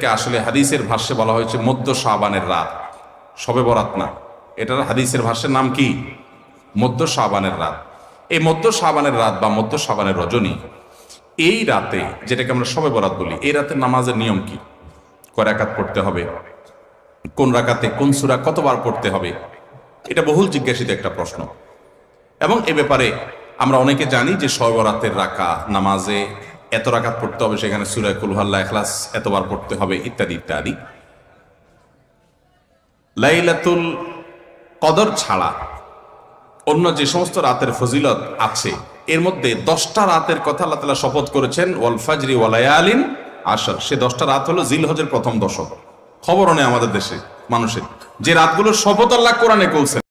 আসলে হাদিসের ভাষ্যে বলা হয়েছে মধ্য শাবানের রাত, শবে বরাত না, এটার হাদিসের ভাষ্যের নাম কি? মধ্য শাবানের রাত। এই মধ্য শাবানের রাত বা মধ্য শাবানের রজনী, এই রাতে যেটাকে আমরা শবে বরাত বলি, এই রাতের নামাজের নিয়ম কি? কয় রাকাত পড়তে হবে, কোন রাকাতে কোন সূরা কতবার পড়তে হবে, এটা বহুল জিজ্ঞাসিত একটা প্রশ্ন। এবং এ ব্যাপারে আমরা অনেকে জানি যে শবে বরাতের নামাজে এত রাকাত পড়তে হবে, সেখানে সূরা কুল হুয়াল্লাহ, ইখলাস এতবার পড়তে হবে, ইত্যাদি ইত্যাদি। লাইলাতুল কদর ছাড়া অন্য যে সমস্ত রাতের ফজিলত আছে, এর মধ্যে 10টা রাতের কথা আল্লাহ তাআলা শপথ করেছেন, ওয়াল ফাজরি ওয়া লায়ালিন আশর। সে 10টা রাত হলো জিলহজের প্রথম দশক। খবরও নেই আমাদের দেশে মানুষের যে রাতগুলোর শপথ আল্লাহ কোরআনে করেছেন।